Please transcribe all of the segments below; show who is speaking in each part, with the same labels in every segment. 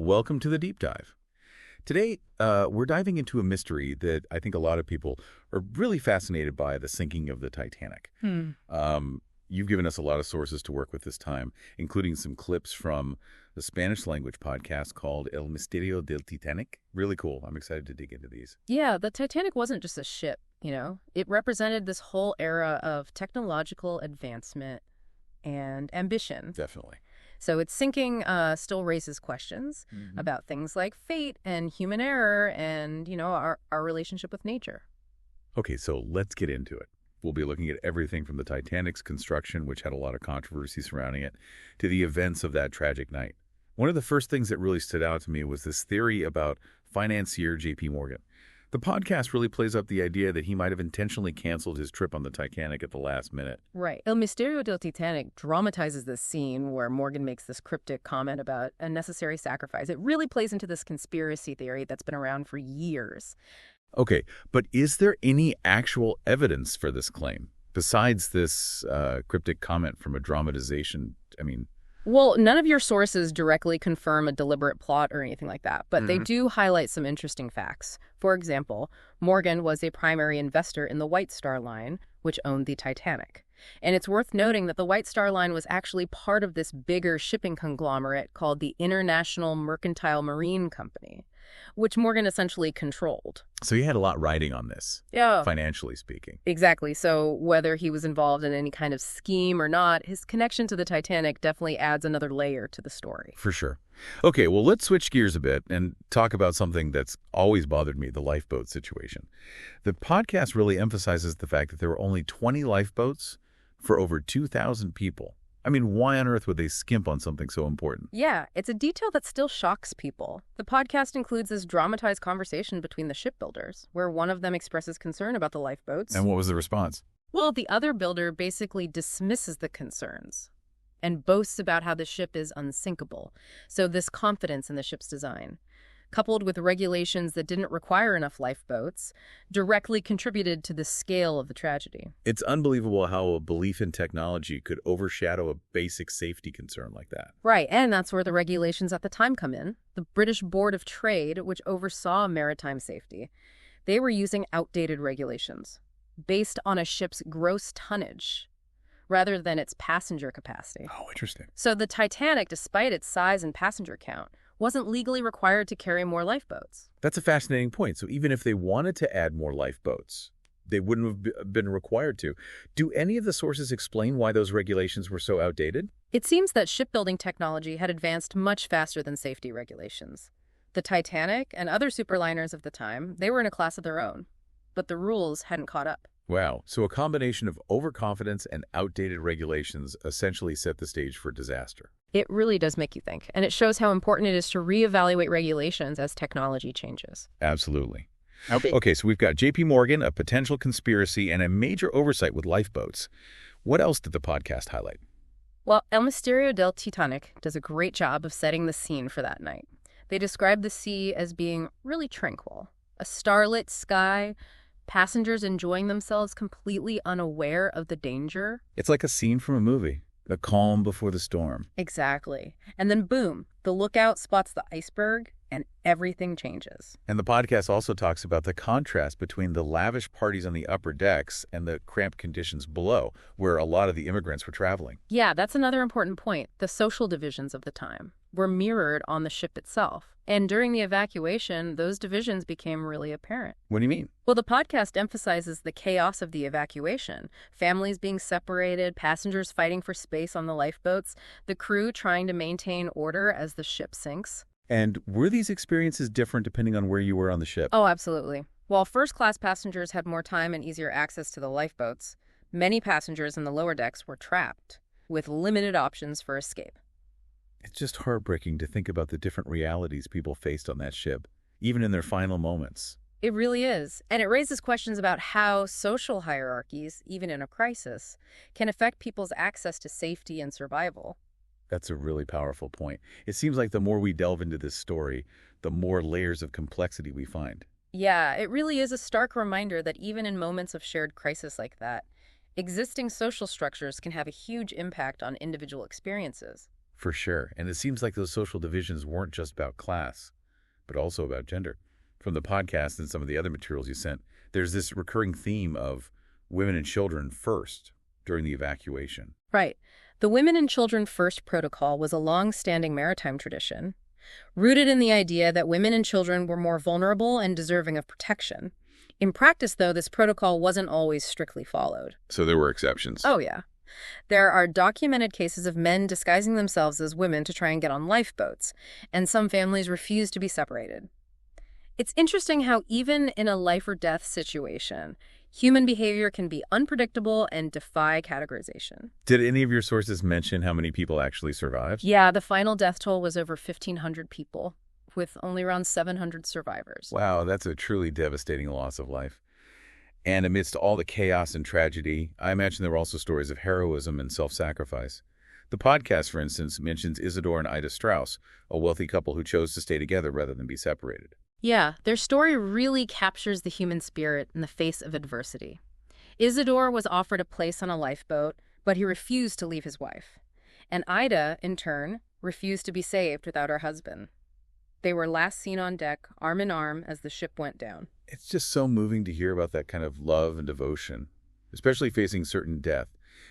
Speaker 1: Welcome to the Deep Dive. Today, we're diving into a mystery that I think a lot of people are really fascinated by, the sinking of the Titanic. You've given us a lot of sources to work with this time, including some clips from the Spanish language podcast called El Misterio del Titanic. Really cool. I'm excited to dig into these.
Speaker 2: Yeah, the Titanic wasn't just a ship, It represented this whole era of technological advancement and ambition.
Speaker 1: Definitely.
Speaker 2: So its sinking still raises questions about things like fate and human error and, our relationship with nature.
Speaker 1: Okay, so let's get into it. We'll be looking at everything from the Titanic's construction, which had a lot of controversy surrounding it, to the events of that tragic night. One of the first things that really stood out to me was this theory about financier J.P. Morgan. The podcast really plays up the idea that he might have intentionally canceled his trip on the Titanic at the last minute.
Speaker 2: Right. El Misterio del Titanic dramatizes this scene where Morgan makes this cryptic comment about a necessary sacrifice. It really plays into this conspiracy theory that's been around for years.
Speaker 1: Okay, but is there any actual evidence for this claim, besides this cryptic comment from a dramatization?
Speaker 2: Well, none of your sources directly confirm a deliberate plot or anything like that, but they do highlight some interesting facts. For example, Morgan was a primary investor in the White Star Line, which owned the Titanic. And it's worth noting that the White Star Line was actually part of this bigger shipping conglomerate called the International Mercantile Marine Company, which Morgan essentially controlled.
Speaker 1: So he had a lot riding on this, financially speaking.
Speaker 2: Exactly. So whether he was involved in any kind of scheme or not, his connection to the Titanic definitely adds another layer to the story.
Speaker 1: For sure. Okay, well, let's switch gears a bit and talk about something that's always bothered me, the lifeboat situation. The podcast really emphasizes the fact that there were only 20 lifeboats for over 2,000 people. Why on earth would they skimp on something so important?
Speaker 2: Yeah, it's a detail that still shocks people. The podcast includes this dramatized conversation between the shipbuilders, where one of them expresses concern about the lifeboats.
Speaker 1: And what was the response?
Speaker 2: Well, the other builder basically dismisses the concerns and boasts about how the ship is unsinkable. So this confidence in the ship's design, coupled with regulations that didn't require enough lifeboats, directly contributed to the scale of the tragedy.
Speaker 1: It's unbelievable how a belief in technology could overshadow a basic safety concern like that.
Speaker 2: Right, and that's where the regulations at the time come in. The British Board of Trade, which oversaw maritime safety, they were using outdated regulations based on a ship's gross tonnage rather than its passenger capacity.
Speaker 1: Oh, interesting.
Speaker 2: So the Titanic, despite its size and passenger count, wasn't legally required to carry more lifeboats.
Speaker 1: That's a fascinating point. So even if they wanted to add more lifeboats, they wouldn't have been required to. Do any of the sources explain why those regulations were so outdated?
Speaker 2: It seems that shipbuilding technology had advanced much faster than safety regulations. The Titanic and other superliners of the time, they were in a class of their own, but the rules hadn't caught up.
Speaker 1: Wow. So a combination of overconfidence and outdated regulations essentially set the stage for disaster.
Speaker 2: It really does make you think, and it shows how important it is to reevaluate regulations as technology changes.
Speaker 1: Absolutely. Okay, so we've got J.P. Morgan, a potential conspiracy, and a major oversight with lifeboats. What else did the podcast highlight?
Speaker 2: Well, El Misterio del Titanic does a great job of setting the scene for that night. They describe the sea as being really tranquil, a starlit sky, passengers enjoying themselves completely unaware of the danger.
Speaker 1: It's like a scene from a movie. The calm before the storm.
Speaker 2: Exactly. And then boom, the lookout spots the iceberg and everything changes.
Speaker 1: And the podcast also talks about the contrast between the lavish parties on the upper decks and the cramped conditions below, where a lot of the immigrants were traveling.
Speaker 2: Yeah, that's another important point. The social divisions of the time were mirrored on the ship itself. And during the evacuation, those divisions became really apparent.
Speaker 1: What do you mean?
Speaker 2: Well, the podcast emphasizes the chaos of the evacuation. Families being separated, passengers fighting for space on the lifeboats, the crew trying to maintain order as the ship sinks.
Speaker 1: And were these experiences different depending on where you were on the ship?
Speaker 2: Oh, absolutely. While first-class passengers had more time and easier access to the lifeboats, many passengers in the lower decks were trapped, with limited options for escape.
Speaker 1: It's just heartbreaking to think about the different realities people faced on that ship, even in their final moments.
Speaker 2: It really is. And it raises questions about how social hierarchies, even in a crisis, can affect people's access to safety and survival.
Speaker 1: That's a really powerful point. It seems like the more we delve into this story, the more layers of complexity we find.
Speaker 2: Yeah, it really is a stark reminder that even in moments of shared crisis like that, existing social structures can have a huge impact on individual experiences.
Speaker 1: For sure. And it seems like those social divisions weren't just about class, but also about gender. From the podcast and some of the other materials you sent, there's this recurring theme of women and children first during the evacuation.
Speaker 2: Right. The Women and Children First protocol was a long-standing maritime tradition, rooted in the idea that women and children were more vulnerable and deserving of protection. In practice, though, this protocol wasn't always strictly followed.
Speaker 1: So there were exceptions.
Speaker 2: Oh, yeah. There are documented cases of men disguising themselves as women to try and get on lifeboats, and some families refuse to be separated. It's interesting how even in a life-or-death situation, human behavior can be unpredictable and defy categorization.
Speaker 1: Did any of your sources mention how many people actually survived?
Speaker 2: Yeah, the final death toll was over 1,500 people, with only around 700 survivors.
Speaker 1: Wow, that's a truly devastating loss of life. And amidst all the chaos and tragedy, I imagine there were also stories of heroism and self-sacrifice. The podcast, for instance, mentions Isidore and Ida Strauss, a wealthy couple who chose to stay together rather than be separated.
Speaker 2: Yeah, their story really captures the human spirit in the face of adversity. Isidore was offered a place on a lifeboat, but he refused to leave his wife. And Ida, in turn, refused to be saved without her husband. They were last seen on deck, arm in arm, as the ship went down.
Speaker 1: It's just so moving to hear about that kind of love and devotion, especially facing certain death.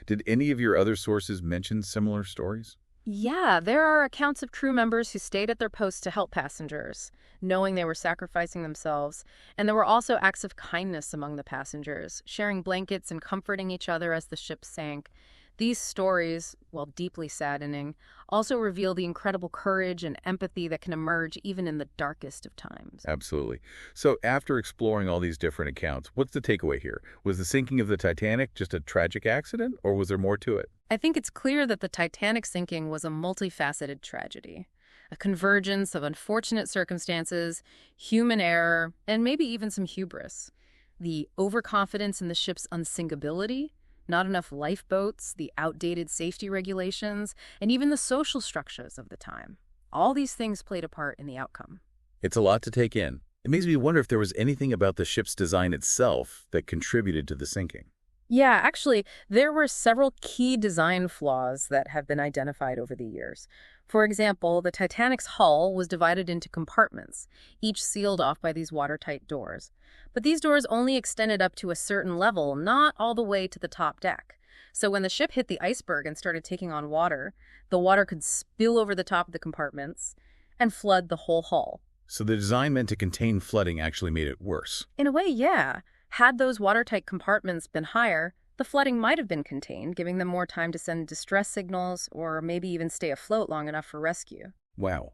Speaker 1: Did any of your other sources mention similar stories?
Speaker 2: Yeah, there are accounts of crew members who stayed at their posts to help passengers, knowing they were sacrificing themselves. And there were also acts of kindness among the passengers, sharing blankets and comforting each other as the ship sank. These stories, while deeply saddening, also reveal the incredible courage and empathy that can emerge even in the darkest of times.
Speaker 1: Absolutely. So after exploring all these different accounts, what's the takeaway here? Was the sinking of the Titanic just a tragic accident, or was there more to it?
Speaker 2: I think it's clear that the Titanic sinking was a multifaceted tragedy, a convergence of unfortunate circumstances, human error, and maybe even some hubris. The overconfidence in the ship's unsinkability, not enough lifeboats, the outdated safety regulations, and even the social structures of the time. All these things played a part in the outcome.
Speaker 1: It's a lot to take in. It makes me wonder if there was anything about the ship's design itself that contributed to the sinking.
Speaker 2: Yeah, actually, there were several key design flaws that have been identified over the years. For example, the Titanic's hull was divided into compartments, each sealed off by these watertight doors. But these doors only extended up to a certain level, not all the way to the top deck. So when the ship hit the iceberg and started taking on water, the water could spill over the top of the compartments and flood the whole hull.
Speaker 1: So the design meant to contain flooding actually made it worse.
Speaker 2: In a way, yeah. Had those watertight compartments been higher, the flooding might have been contained, giving them more time to send distress signals or maybe even stay afloat long enough for rescue.
Speaker 1: Wow.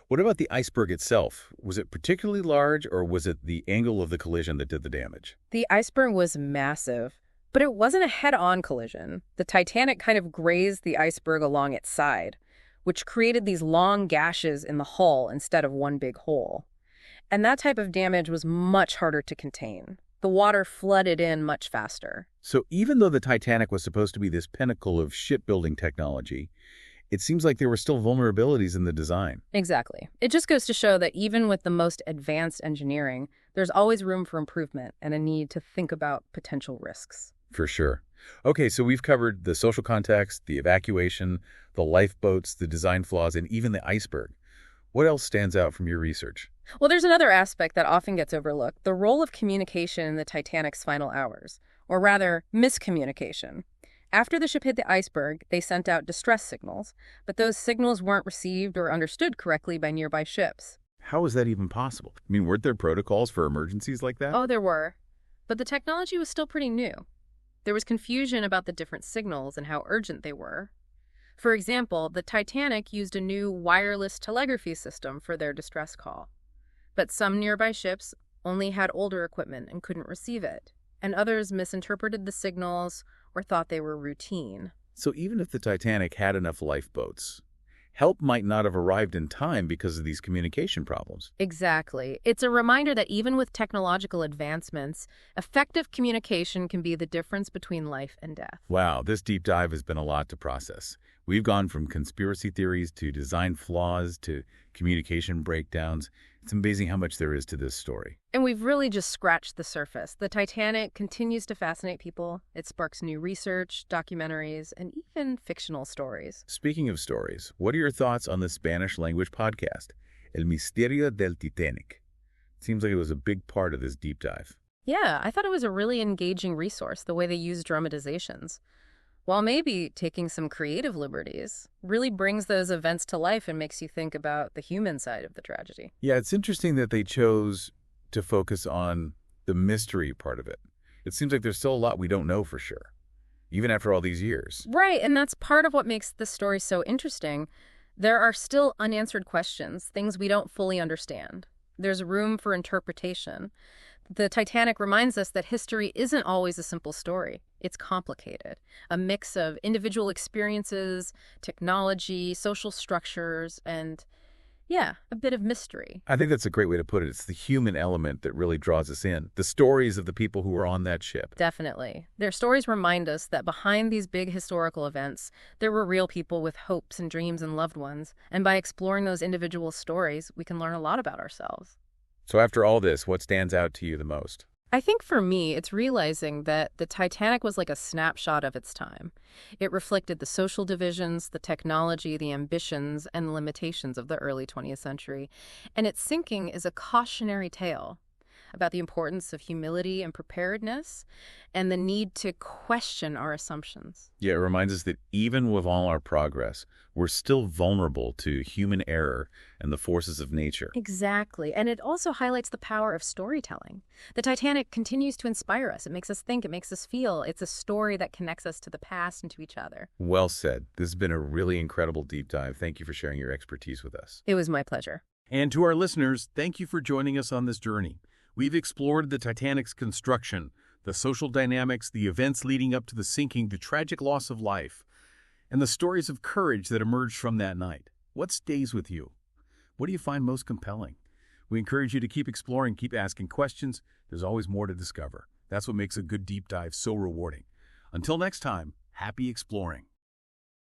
Speaker 1: What about the iceberg itself? Was it particularly large, or was it the angle of the collision that did the damage?
Speaker 2: The iceberg was massive, but it wasn't a head-on collision. The Titanic kind of grazed the iceberg along its side, which created these long gashes in the hull instead of one big hole. And that type of damage was much harder to contain. The water flooded in much faster.
Speaker 1: So even though the Titanic was supposed to be this pinnacle of shipbuilding technology, it seems like there were still vulnerabilities in the design.
Speaker 2: Exactly. It just goes to show that even with the most advanced engineering, there's always room for improvement and a need to think about potential risks.
Speaker 1: For sure. Okay, so we've covered the social context, the evacuation, the lifeboats, the design flaws, and even the iceberg. What else stands out from your research?
Speaker 2: Well, there's another aspect that often gets overlooked, the role of communication in the Titanic's final hours, or rather, miscommunication. After the ship hit the iceberg, they sent out distress signals, but those signals weren't received or understood correctly by nearby ships.
Speaker 1: How is that even possible? I mean, weren't there protocols for emergencies like that?
Speaker 2: Oh, there were. But the technology was still pretty new. There was confusion about the different signals and how urgent they were. For example, the Titanic used a new wireless telegraphy system for their distress call. But some nearby ships only had older equipment and couldn't receive it, and others misinterpreted the signals or thought they were routine.
Speaker 1: So even if the Titanic had enough lifeboats, help might not have arrived in time because of these communication problems.
Speaker 2: Exactly. It's a reminder that even with technological advancements, effective communication can be the difference between life and death.
Speaker 1: Wow, this deep dive has been a lot to process. We've gone from conspiracy theories to design flaws to communication breakdowns. It's amazing how much there is to this story.
Speaker 2: And we've really just scratched the surface. The Titanic continues to fascinate people. It sparks new research, documentaries, and even fictional stories.
Speaker 1: Speaking of stories, what are your thoughts on the Spanish language podcast, El Misterio del Titanic? Seems like it was a big part of this deep dive.
Speaker 2: Yeah, I thought it was a really engaging resource, the way they use dramatizations. While maybe taking some creative liberties, really brings those events to life and makes you think about the human side of the tragedy.
Speaker 1: Yeah, it's interesting that they chose to focus on the mystery part of it. It seems like there's still a lot we don't know for sure, even after all these years.
Speaker 2: Right, and that's part of what makes the story so interesting. There are still unanswered questions, things we don't fully understand. There's room for interpretation. The Titanic reminds us that history isn't always a simple story. It's complicated, a mix of individual experiences, technology, social structures, and, yeah, a bit of mystery.
Speaker 1: I think that's a great way to put it. It's the human element that really draws us in. The stories of the people who were on that ship.
Speaker 2: Definitely. Their stories remind us that behind these big historical events, there were real people with hopes and dreams and loved ones. And by exploring those individual stories, we can learn a lot about ourselves.
Speaker 1: So after all this, what stands out to you the most?
Speaker 2: I think for me, it's realizing that the Titanic was like a snapshot of its time. It reflected the social divisions, the technology, the ambitions, and the limitations of the early 20th century. And its sinking is a cautionary tale about the importance of humility and preparedness and the need to question our assumptions.
Speaker 1: Yeah, it reminds us that even with all our progress, we're still vulnerable to human error and the forces of nature.
Speaker 2: Exactly. And it also highlights the power of storytelling. The Titanic continues to inspire us. It makes us think. It makes us feel. It's a story that connects us to the past and to each other.
Speaker 1: Well said. This has been a really incredible deep dive. Thank you for sharing your expertise with us.
Speaker 2: It was my pleasure.
Speaker 3: And to our listeners, thank you for joining us on this journey. We've explored the Titanic's construction, the social dynamics, the events leading up to the sinking, the tragic loss of life, and the stories of courage that emerged from that night. What stays with you? What do you find most compelling? We encourage you to keep exploring, keep asking questions. There's always more to discover. That's what makes a good deep dive so rewarding. Until next time, happy exploring.